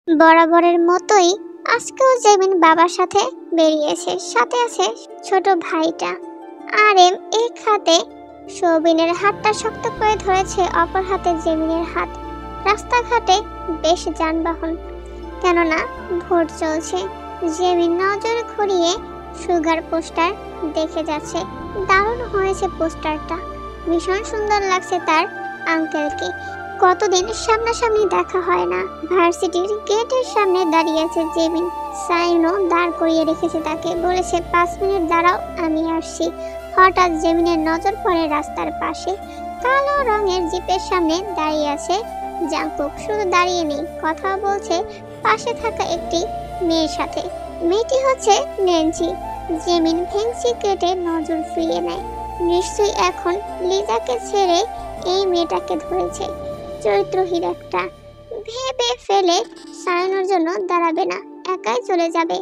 বরাবরের মতোই আজকেও জেমিন বাবার সাথে বেরিয়েছে, সাথে আছে ছোট ভাইটা। আরএম এক হাতে সৌবিনের হাতটা শক্ত করে ধরেছে, অপর হাতে জেমিনের হাত। রাস্তাঘাটে বেশ যানবাহন, কেননা ভোট চলছে। জেমিন নজর ঘুরিয়ে সুগার পোস্টার দেখে যাচ্ছে। দারুণ হয়েছে পোস্টারটা, ভীষণ সুন্দর লাগছে তার আঙ্কেলকে। কতদিন সামনাসামনি দেখা হয় না। ভার্সিটির গেটের সামনে দাঁড়িয়ে আছে জেমিন। সাইনও দাঁড় করিয়ে রেখেছে তাকে, বলেছে 5 মিনিট দাঁড়াও, আমি আসছি। হঠাৎ জেমিনের নজর পড়ে রাস্তার পাশে কালো রঙের জিপের সামনে দাঁড়িয়ে আছে জাংকুক। শুধু দাঁড়িয়ে নেই, কথা বলছে পাশে থাকা একটি মেয়ের সাথে। মেয়েটি হচ্ছে নেন্সি। জেমিন ভেংচি কেটে নজর ফিরিয়ে নেয়। নিশ্চয়ই এখন লিজাকে ছেড়ে এই মেয়েটাকে ধরেছে। চরিত্রহীন একটা। ভেবে ফেলে সায়নের জন্য দাঁড়াবে না, একাই চলে যাবে।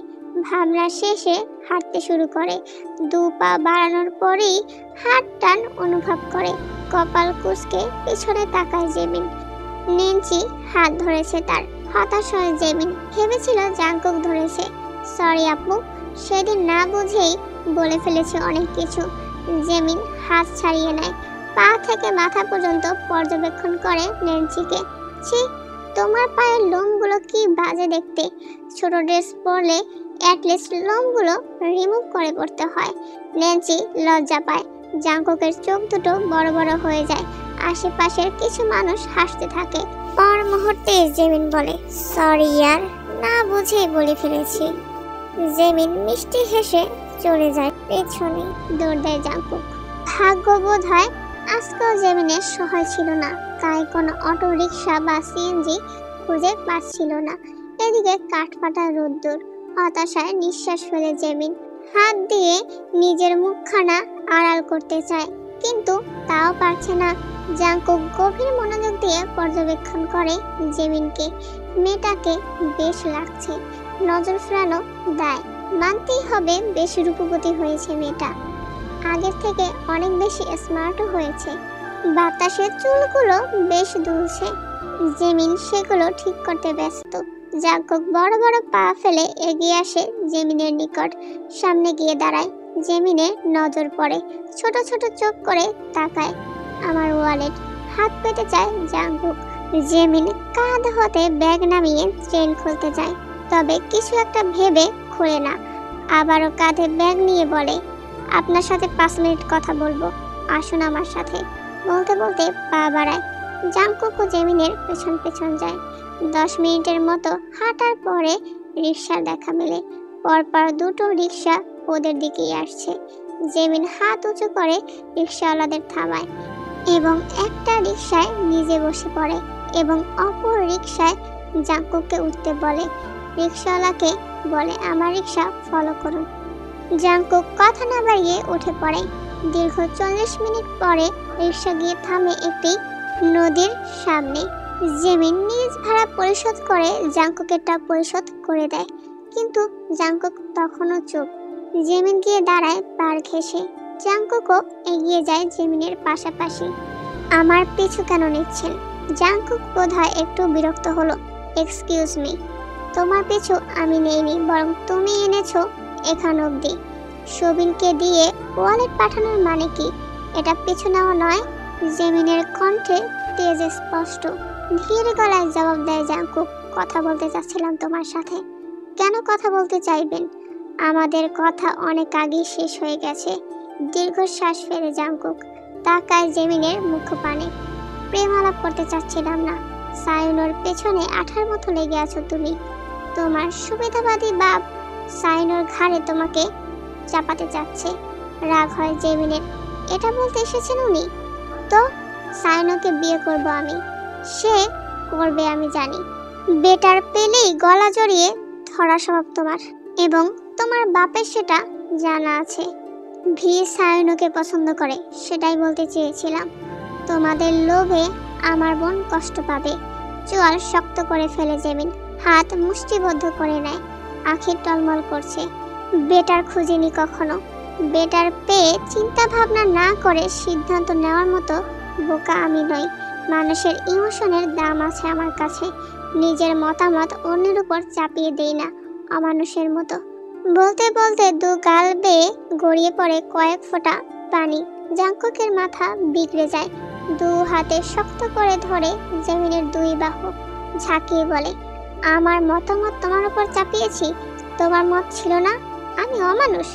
ভাবনা শেষে হাঁটতে শুরু করে। 2 পা বাড়ানোর পরেই হাত টান অনুভব করে। কপাল কুঁচকে পিছনে তাকায় জেমিন। নেন্সি হাত ধরেছে তার। হতাশ হয় জেমিন, ভেবেছিল জাংকুক ধরেছে। সরি আপু, সেদিন না বুঝেই বলে ফেলেছে অনেক কিছু। জেমিন হাত ছাড়িয়ে নেয়। পা থেকে মাথা পর্যন্ত পর্যবেক্ষণ করে নেন্সিকে। ছি, তোমার পায়ের লোমগুলো কি বাজে দেখতে। ছোট ড্রেস পরলে অ্যাটলিস্ট লোমগুলো রিমুভ করে পড়তে হয়। নেন্সি লজ্জা পায়। জাংকুকের চোখ দুটো বড় বড় হয়ে যায়। আশেপাশের কিছু মানুষ হাসতে থাকে। পর মুহূর্তে জেমিন বলে, সরি ইয়ার, না বুঝেই বলে ফেলেছি। জেমিন মিষ্টি হেসে চলে যায়। পেছনে দৌড় দেয় জাংকুক। ভাগ্য বোধ হয় আজকেও জেমিনের সহায় ছিল না। তাই কোনো অটো রিক্সা বা সিএনজি খুঁজে পাচ্ছিল না। এদিকে কাঠফাটা রোদ্দুর। হতাশায় নিঃশ্বাস ফেলে জেমিন। হাত দিয়ে নিজের মুখখানা আড়াল করতে চায়, কিন্তু তাও পারছে না। জাংকুক গভীর মনোযোগ দিয়ে পর্যবেক্ষণ করে জেমিনকে। মেয়েটাকে বেশ লাগছে। নজর ফেরানো দায়, মানতেই হবে বেশ রূপবতী হয়েছে মেয়েটা। আগের থেকে অনেক বেশি স্মার্টও হয়েছে। বাতাসের চুলগুলো বেশ দুলছে। জেমিন সেগুলো ঠিক করতে ব্যস্ত। জাংকুক বড় বড় পা ফেলে এগিয়ে আসে জেমিনের নিকট। সামনে গিয়ে দাঁড়ায়। জেমিনের নজর পড়ে। ছোট ছোট চোখ করে তাকায়। আমার ওয়ালেট। হাত পেতে চায় জাংকুক। জেমিন কাঁধ হতে ব্যাগ নামিয়ে চেন খুলতে যায়, তবে কিছু একটা ভেবে খোলে না। আবারও কাঁধে ব্যাগ নিয়ে বলে, আপনার সাথে 5 মিনিট কথা বলবো, আসুন আমার সাথে। বলতে বলতে পা বাড়ায়। জাংকুক ও জেমিনের পেছন পেছন যায়। 10 মিনিটের মতো হাঁটার পরে রিক্সার দেখা মেলে। পরপর 2টো রিক্সা ওদের দিকেই আসছে। জেমিন হাত উঁচু করে রিক্সাওয়ালাদের থামায় এবং একটা রিক্সায় নিজে বসে পড়ে এবং অপর রিক্সায় জাংকুককে উঠতে বলে। রিক্সাওয়ালাকে বলে, আমার রিক্সা ফলো করুন। জাংকুক কথা না বাড়িয়ে উঠে পড়ে। দীর্ঘ 40 মিনিট পরে রিক্সা গিয়ে থামে একটি নদীর সামনে। জেমিন নিজ ভাড়া পরিশোধ করে জাংকুকেরটা পরিশোধ করে দেয়, কিন্তু জাংকুক তখনও চুপ। জেমিন গিয়ে দাঁড়ায় পার ঘেঁষে। জাংকুকও এগিয়ে যায় জেমিনের পাশাপাশি। আমার পিছু কেন নিচ্ছেন? জাংকুক বোধহয় একটু বিরক্ত হলো। এক্সকিউজ মি, তোমার পিছু আমি নেইনি, বরং তুমি এনেছো এখান অবধি। সবিনকে দিয়ে ওয়ালেট পাঠানোর মানে কি? এটা পিছু নেওয়া নয়। জেমিনের কণ্ঠে তেজ স্পষ্ট। ধীর গলায় জবাব দেয় জাংকুক, কথা বলতে চাচ্ছিলাম তোমার সাথে। কেন কথা বলতে চাইবেন? আমাদের কথা অনেক আগেই শেষ হয়ে গেছে। দীর্ঘশ্বাস ফেলে জাংকুক তাকায় জেমিনের মুখপানে। প্রেম আলাপ করতে চাচ্ছিলাম না। সায়নোর পেছনে আঠার মতো লেগে আছো তুমি। তোমার সুবিধাবাদী বাপ সায়নোর ঘাড়ে তোমাকে চাপাতে চাচ্ছে। রাগ হয় জেমিনের। এটা বলতে এসেছেন উনি? তো সায়নোকে বিয়ে করব আমি। সে করবে আমি জানি। বেটার পেলেই গলা জড়িয়ে ধরা স্বভাব তোমার, এবং তোমার বাপের সেটা জানা আছে। ভি সায়নোকে পছন্দ করে, সেটাই বলতে চেয়েছিলাম। তোমাদের লোভে আমার বোন কষ্ট পাবে। চোয়াল শক্ত করে ফেলে জেমিন। হাত মুষ্টিবদ্ধ করে নেয়। আঁখি টলমল করছে। বেটার খুঁজিনি কখনো। বেটার পেয়ে চিন্তা ভাবনা না করে সিদ্ধান্ত নেওয়ার মতো বোকা আমি নই। মানুষের ইমোশনের দাম আছে আমার কাছে। নিজের মতামত অন্যের উপর চাপিয়ে দেই না অমানুষের মতো। বলতে বলতে দু গাল বেয়ে গড়িয়ে পড়ে কয়েক ফোঁটা পানি। জাংকুকের মাথা বিগড়ে যায়। দু হাতে শক্ত করে ধরে জেমিনের দুই বাহু ঝাঁকিয়ে বলে, আমার মতামত তোমার উপর চাপিয়েছি? তোমার মত ছিল না আমি অমানুষ?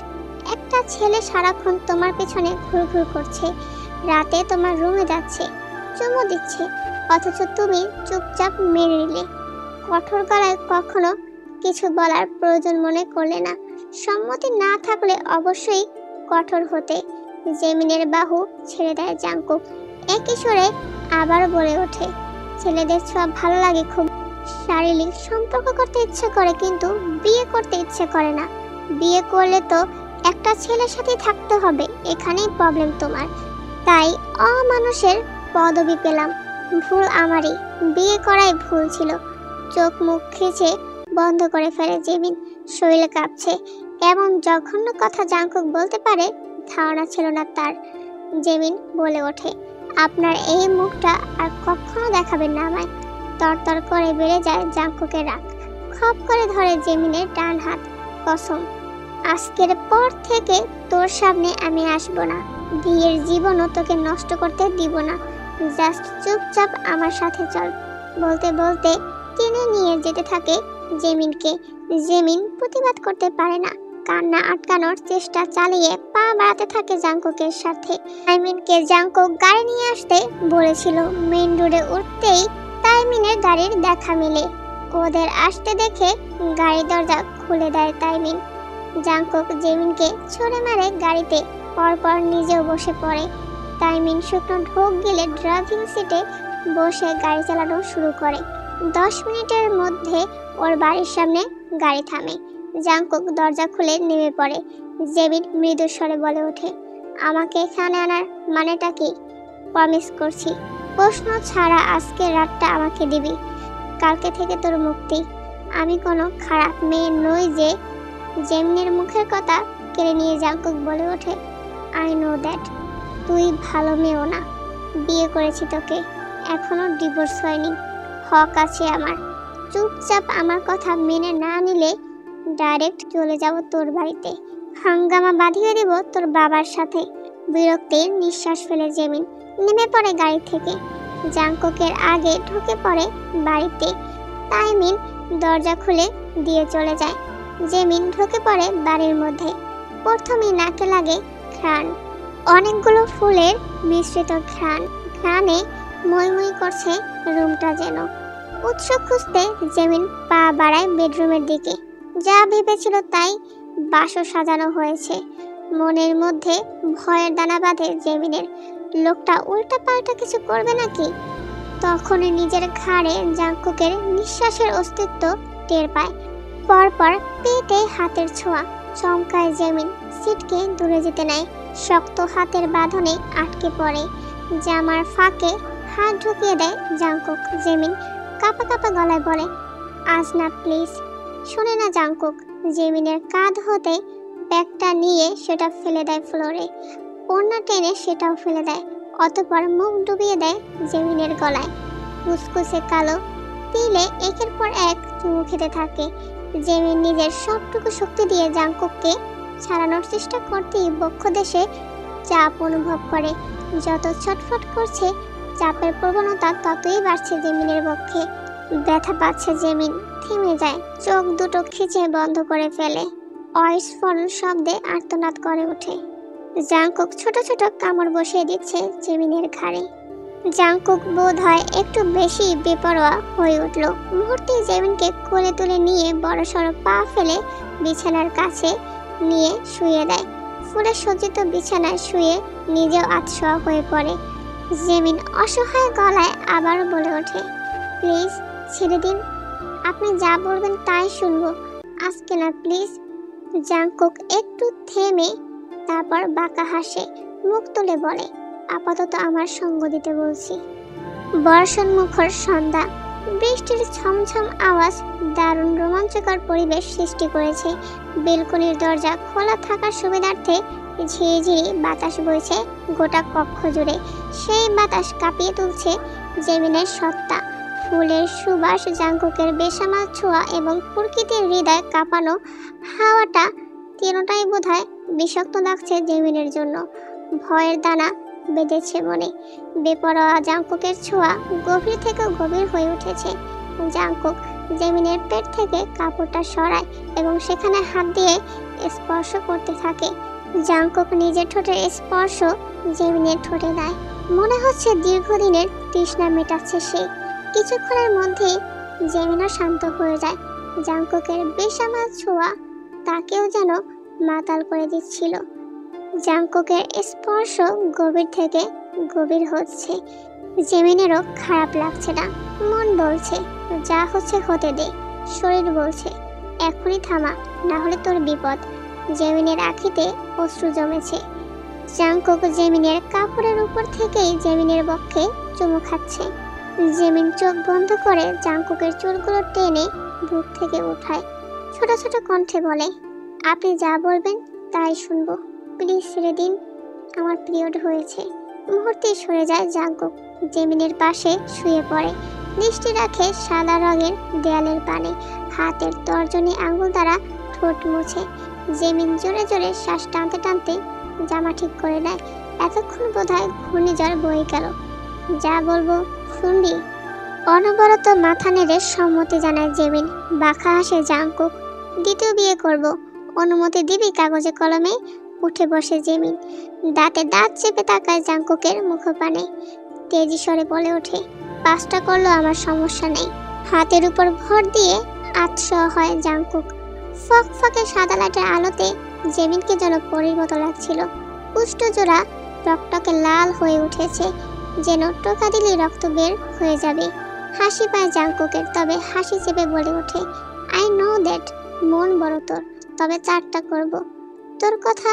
একটা ছেলে সারাক্ষণ তোমার পেছনে ঘুরঘুর করছে, রাতে তোমার রুমে যাচ্ছে, চুমু দিচ্ছে, অথচ তুমি চুপচাপ মেনে নিলে। কঠোর গলায় কখনো কিছু বলার প্রয়োজন মনে করলে না। সম্মতি না থাকলে অবশ্যই কঠোর হতে। জেমিনের বাহু ছেড়ে দেয় জাংকুক। একই সুরে আবার বলে ওঠে, ছেলেদের ছোঁয়া ভালো লাগে খুব। শারীরিক সম্পর্ক করতে ইচ্ছে করে, কিন্তু বিয়ে করতে ইচ্ছে করে না। বিয়ে করলে তো একটা ছেলের সাথে থাকতে হবে, এখানেই প্রবলেম তোমার। তাই অমানুষের পদবি পেলাম। ভুল আমারই, বিয়ে করাই ভুল ছিল। চোখ মুখ খিচে বন্ধ করে ফেলে জেমিন। শরীরে কাঁপছে। এমন জঘন্য কথা জাংকুক বলতে পারে ধারণা ছিল না তার। জেমিন বলে ওঠে, আপনার এই মুখটা আর কখনো দেখাবেন না আমায়। তরতর করে বেড়ে যায় জাংকুকের রাগ। খপ করে ধরে জেমিনের ডান হাত। কসম, আজকের পর থেকে তোর সামনে আমি আসবো না। বিয়ের জীবনও তোকে নষ্ট করতে দিব না। জাস্ট চুপচাপ আমার সাথে চল। বলতে বলতে টেনে নিয়ে যেতে থাকে জেমিনকে। জেমিন প্রতিবাদ করতে পারে না। কান্না আটকানোর চেষ্টা চালিয়ে পা বাড়াতে থাকে জাংকুকের সাথে। তাইমিনকে জাংকুক গাড়ি নিয়ে আসতে বলেছিল। মেইন রোডে উঠতেই তাইমিনের গাড়ির দেখা মেলে। ওদের আসতে দেখে গাড়ির দরজা খুলে দেয় তাইমিন। জাংকুক জেমিনকে ছুঁড়ে মারে গাড়িতে, পরপর নিজেও বসে পড়ে। তাইমিন শুকনো ঢোক গিলে ড্রাইভিং সিটে বসে গাড়ি চালানো শুরু করে। 10 মিনিটের মধ্যে ওর বাড়ির সামনে গাড়ি থামে। জাংকুক দরজা খুলে নেমে পড়ে। জেমিন মৃদু স্বরে বলে ওঠে, আমাকে এখানে আনার মানেটা কি? প্রমিস করছি, প্রশ্ন ছাড়া আজকে রাতটা আমাকে দিবি। কালকে থেকে তোর মুক্তি। আমি কোনো খারাপ মেয়ে নই যে। জেমিনের মুখের কথা কেড়ে নিয়ে জাংকুক বলে ওঠে, আই নো দ্যাট। তুই ভালো মেয়েও না। বিয়ে করেছি তোকে, এখনো ডিভোর্স হয়নি। হক আছে আমার। চুপচাপ আমার কথা মেনে না নিলে ডাইরেক্ট চলে যাব তোর বাড়িতে। হাঙ্গামা বাঁধিয়ে দেব তোর বাবার সাথে। বিরক্তির নিঃশ্বাস ফেলে জেমিন নেমে পড়ে গাড়ি থেকে। জাংকুকের আগে ঢুকে পড়ে বাড়িতে। তাইমিন দরজা খুলে দিয়ে চলে যায়। জেমিন ঢুকে পড়ে বাড়ির মধ্যে। প্রথমেই নাকে লাগে ঘ্রাণ। অনেকগুলো ফুলের মিশ্রিত ঘ্রাণ। ঘ্রাণে মই করছে রুমটা যেন। উৎস খুঁজতে জেমিন পা বাড়ায় বেডরুমের দিকে। যা ভেবেছিল তাই বাসও সাজানো হয়েছে। মনের মধ্যে ভয়ের দানা বাঁধে জেমিনের। লোকটা উল্টা পাল্টা কিছু করবে নাকি? তখনই নিজের ঘাড়ে জাংকুকের নিঃশ্বাসের অস্তিত্ব টের পায়। পরপর পেটে হাতের ছোঁয়া। চমকায় জেমিন, সিটকে দূরে যেতে নেয়। শক্ত হাতের বাঁধনে আটকে পড়ে। জামার ফাঁকে হাত ঢুকিয়ে দেয় জাংকুক। জেমিন কাঁপা কাঁপা গলায় বলে, আজ না প্লিজ। শুনে না জাংকুক। জেমিনের কাঁধ হতে ব্যাগটা নিয়ে সেটা ফেলে দেয় ফ্লোরে। ওড়না টেনে সেটাও ফেলে দেয়। অতঃপর মুখ ডুবিয়ে দেয় জেমিনের গলায়। কুচকুচে কালো তিলে একের পর এক চুমু খেতে থাকে। জেমিন নিজের সবটুকু শক্তি দিয়ে জাংকুককে ছাড়ানোর চেষ্টা করতেই বক্ষ দেশে চাপ অনুভব করে। যত ছটফট করছে, চাপের প্রবণতা ততই বাড়ছে জেমিনের বক্ষে। ব্যথা পাচ্ছে জেমিন। থেমে যায়। চোখ দুটো খিচে বন্ধ করে ফেলে। অস্ফোরণ শব্দে আর্তনাদ করে ওঠে। জাংকুক ছোট ছোট কামড় বসিয়ে দিচ্ছে জেমিনের ঘাড়ে। জাংকুক বোধ হয় একটু বেশি বেপরোয়া হয়ে উঠল। মুহূর্তে জেমিনকে কোলে তুলে নিয়ে বড়সড় পা ফেলে বিছানার কাছে নিয়ে শুয়ে দেয়। ফুলে সজ্জিত বিছানায় শুয়ে নিজেও আতশোয়া হয়ে পড়ে। জেমিন অসহায় গলায় আবারও বলে ওঠে, প্লিজ ছেড়ে দিন। আপনি যা বলবেন তাই শুনবো, আজকে না প্লিজ। জাংকুক একটু থেমে তারপর বাঁকা হাসে। মুখ তুলে বলে, আপাতত আমার সঙ্গ দিতে বলছি। বর্ষণ মুখর সন্ধ্যা। বৃষ্টির ছমছম আওয়াজ দারুণ রোমাঞ্চকর পরিবেশ সৃষ্টি করেছে। বেলকনির দরজা খোলা থাকার সুবিধার্থে ঝিরিঝিরি বাতাস বইছে গোটা কক্ষ জুড়ে। সেই বাতাস কাঁপিয়ে তুলছে জেমিনের সত্তা। ফুলের সুবাস, জাঙ্কুকের বেসামাল ছোঁয়া এবং প্রকৃতির হৃদয় কাঁপানো হাওয়াটা তিনটাই বোধহয় বিষাক্ত লাগছে জেমিনের জন্য। ভয়ের দানা বেঁধেছে মনে। বেপরোয়া জাঙ্কুকের ছোঁয়া গভীর থেকে গভীর হয়ে উঠেছে। জাঙ্কুক জেমিনের পেট থেকে কাপড়টা সরায় এবং সেখানে হাত দিয়ে স্পর্শ করতে থাকে। জাঙ্কুক নিজের ঠোঁটের স্পর্শ জেমিনের ঠোঁটে দেয়। মনে হচ্ছে দীর্ঘদিনের তৃষ্ণা মেটাচ্ছে সে। কিছুক্ষণের মধ্যেই জেমিনও শান্ত হয়ে যায়। জাঙ্কুকের বেসামাল ছোঁয়া তাকেও যেন মাতাল করে দিচ্ছিল। জাঙ্কুকের স্পর্শ গভীর থেকে গভীর হচ্ছে। জেমিনেরও খারাপ লাগছে না। মন বলছে যা হচ্ছে হতে দে। শরীর বলছে এখনই থামা, না হলে তোর বিপদ। জেমিনের আঁখিতে অশ্রু জমেছে। জাঙ্কুক জেমিনের কাপড়ের উপর থেকেই জেমিনের বক্ষে চুমু খাচ্ছে। জেমিন চোখ বন্ধ করে জাঙ্কুকের চুলগুলো টেনে বুক থেকে উঠায়। ছোট ছোট কণ্ঠে বলে, আপনি যা বলবেন তাই শুনবো। প্লিজ ছেড়ে দিন, আমার পিরিয়ড হয়েছে। মুহূর্তেই সরে যায় জাঙ্কুক। জেমিনের পাশে শুয়ে পড়ে। দৃষ্টি রাখে সাদা রঙের দেয়ালের পানে। হাতের তর্জনী আঙুল দ্বারা ঠোঁট মুছে। জেমিন জোরে জোরে শ্বাস টানতে টানতে জামা ঠিক করে নেয়। এতক্ষণ বোধহয় ঘূর্ণিঝড় বয়ে গেল। যা বলবো শুনবি? অনবরত মাথা নেড়ে সম্মতি জানায় জেমিন। বাঁকা হাসে জাঙ্কুক। দ্বিতীয় বিয়ে করব, অনুমতি দিবি কাগজে কলমে? উঠে বসে জেমিন। দাঁতে দাঁত চেপে তাকায় জাঙ্কুকের মুখপানে। তেজি স্বরে বলে ওঠে, 5টা করলেও আমার সমস্যা নেই। হাতের উপর ভর দিয়ে আতশোয়া হয় জাঙ্কুক। ফকফকে সাদা লাইটের আলোতে জেমিনকে যেন পরীর মতো লাগছিল। পুষ্টজোড়া টকটকে লাল হয়ে উঠেছে, যেন টোকা দিলেই রক্ত বের হয়ে যাবে। হাসি পায় জাঙ্কুকের, তবে হাসি চেপে বলে ওঠে, আই নো দ্যাট। মন বড় তোর, তবে 4টা করব। তোর কথা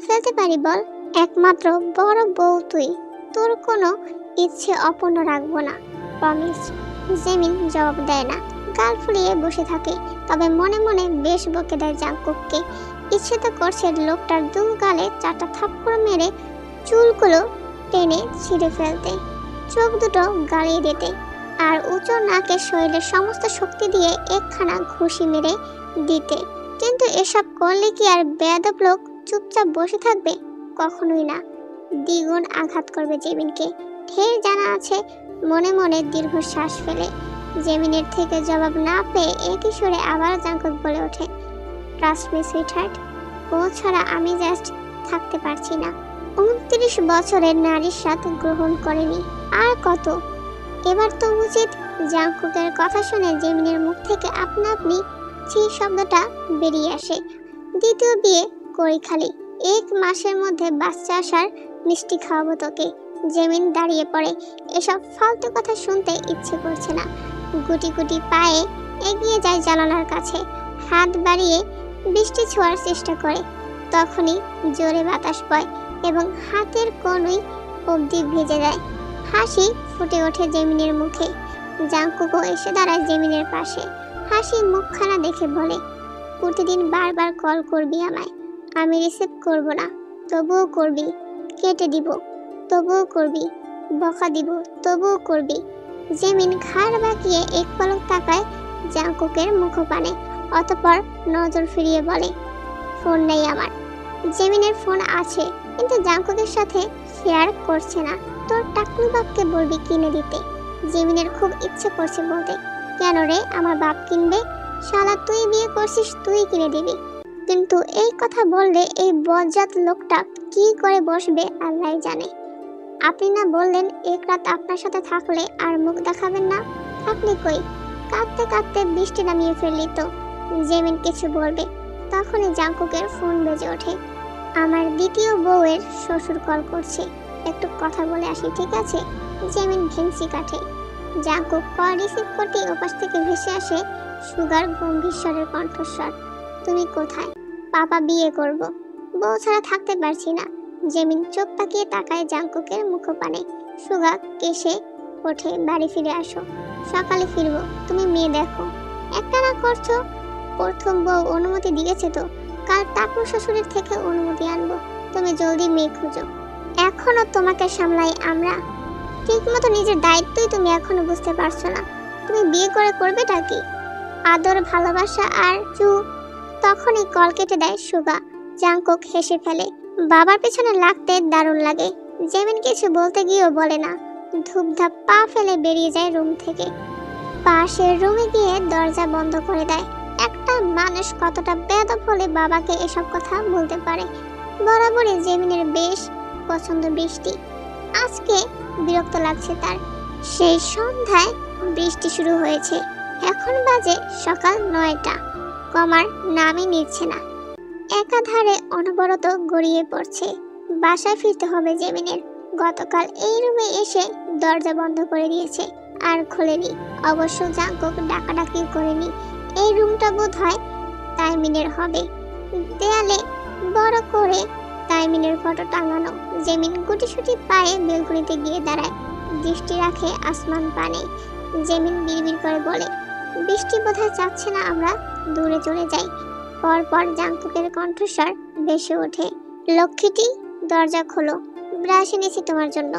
ফেলতে পারি বল? একমাত্র বড় বউ তুই, তোর কোনো ইচ্ছে অপূর্ণ রাখবো না, প্রমিস। জেমিন জবাব দেয় না, গাল ফুলিয়ে বসে থাকে। তবে মনে মনে বেশ বকে দেয় জাঙ্কুককে। ইচ্ছে তো করছে লোকটার দু গালে 4টা থাপ্পড় মেরে চুলগুলো টেনে ছিঁড়ে ফেলতে, চোখ দুটো গালিয়ে দিতে, আর উঁচু নাকে শরীরের সমস্ত শক্তি দিয়ে একখানা ঘুষি মেরে দিতে। কিন্তু এসব করলে কি আর বেয়াদব লোক চুপচাপ বসে থাকবে? কখনোই না। দ্বিগুণ আঘাত করবে জেমিনকে। ঢের জানা আছে। মনে মনে দীর্ঘশ্বাস ফেলে। জেমিনের থেকে জবাব না পেয়ে একই সুরে আবার জাঙ্কুক বলে ওঠে, ট্রাস্ট মি সুইটহার্ট, ও ছাড়া আমি জাস্ট থাকতে পারছি না। 29 বছরের নারীর সাথে গ্রহণ করেনি, আর কত? এবার তো উচিত। জাঙ্কুকের কথা শুনে জেমিনের মুখ থেকে আপনা আপনি ছি শব্দটা বেরিয়ে আসে। দ্বিতীয় বিয়ে করি খালি, 1 মাসের মধ্যে বাচ্চা আসার মিষ্টি খাওয়াবো তোকে। জেমিন দাঁড়িয়ে পড়ে। এসব ফালতু কথা শুনতে ইচ্ছে করছে না। গুটি গুটি পায়ে এগিয়ে যায় জানালার কাছে। হাত বাড়িয়ে বৃষ্টি ছোঁয়ার চেষ্টা করে। তখনই জোরে বাতাস বয় এবং হাতের কনুই অবধি ভিজে যায়। হাসি ফুটে ওঠে জেমিনের মুখে। জাঙ্কুকও এসে দাঁড়ায় জেমিনের পাশে। হাসি মুখখানা দেখে বলে, প্রতিদিন বারবার কল করবি আমায়, আমি রিসিভ করব না, তবুও করবি। কেটে দিব, তবুও করবি। বকা দিব, তবুও করবি। জেমিন ঘাড় বাঁকিয়ে এক পলক তাকায় জাঙ্কুকের মুখপানে, অতঃপর নজর ফিরিয়ে বলে, ফোন নেই আমার। জেমিনের ফোন আছে, কিন্তু জাঙ্কুকের সাথে শেয়ার করছে না। তোর টাকলু বাপকে বলবি কিনে দিতে। জেমিনের খুব ইচ্ছে করছে বলতে, কেন রে, আমার বাপ কিনবে? শালা তুই বিয়ে করছিস, তুই কিনে দিবি। কিন্তু এই কথা বললে এই বজ্জাত লোকটা কি করে বসবে আল্লাহ জানে। আপনি না বললেন 1 রাত আপনার সাথে থাকলে আর মুখ দেখাবেন না? থাকলে কই? কাঁদতে কাঁদতে বৃষ্টি নামিয়ে ফেললি তো। জেমিন কিছু বলবে, তখনই জাঙ্কুকের ফোন বেজে ওঠে। আমার দ্বিতীয় বউয়ের শ্বশুর কল করছে, একটু কথা বলে আসি, ঠিক আছে? জেমিন ভেংচি কাটে। জাঙ্কুক কল রিসিভ করতেই ওপাশ থেকে ভেসে আসে সুগার গম্ভীর স্বরের কণ্ঠস্বর, তুমি কোথায়? পাপা বিয়ে করব, বউ ছাড়া থাকতে পারছি না। জেমিন চোখ পাকিয়ে তাকায় জাঙ্কুকের মুখপানে। সুগা কেসে ওঠে, বাড়ি ফিরে আসো, সকালে ফিরবো, তুমি মেয়ে দেখো। একটা না করছো? প্রথম বউ অনুমতি দিয়েছে তো, কাল টাকলু শ্বশুরের থেকে অনুমতি আনবো। তুমি জলদি মেয়ে খুঁজো। এখনো তোমাকে সামলাই আমরা। ঠিকমতো নিজের দায়িত্বই তুমি এখনো বুঝতে পারছো না। তুমি বিয়ে করে করবেটা কি? আদর, ভালোবাসা আর চুপ। তখনই কল কেটে দেয় সুগা। জাংকুক হেসে ফেলে। বাবার পেছনে লাগতে দারুণ লাগে। জেমিন কিছু বলতে গিয়েও বলে না, ধূপধাপ পা ফেলে বেরিয়ে যায় রুম থেকে। পাশের রুমে গিয়ে দরজা বন্ধ করে দেয়। একটা মানুষ কতটা বেয়াদব হলে বাবাকে এসব কথা বলতে পারে। বরাবরই জেমিনের বেশ পছন্দ বৃষ্টি। আজকে বিরক্ত লাগছে তার। সেই সন্ধ্যায় বৃষ্টি শুরু হয়েছে। এখন বাজে সকাল 9টা। কমার নামই নিচ্ছে না। একাধারে অনবরত গড়িয়ে পড়ছে। বাসায় ফিরতে হবে জেমিনের। গতকাল এই রুমে এসে দরজা বন্ধ করে দিয়েছে, আর খোলেনি। অবশ্য জাংকুক ডাকাডাকি করেনি। এই রুমটা বোধহয় তাইমিনের হবে। দেয়ালে বড় করে তাইমিনের ফটো টাঙানো। জেমিন গুটিসুটি পায়ে বেলকনিতে গিয়ে দাঁড়ায়। দৃষ্টি রাখে আসমান পানে। জেমিন বিড়বিড় করে বলে, বৃষ্টি বোধহয় চাচ্ছে না আমরা দূরে চলে যাই। পরপর জাংকুকের কণ্ঠস্বর ভেসে ওঠে, লক্ষ্মীটি দরজা খোলো, ব্রাশ এনেছি তোমার জন্য।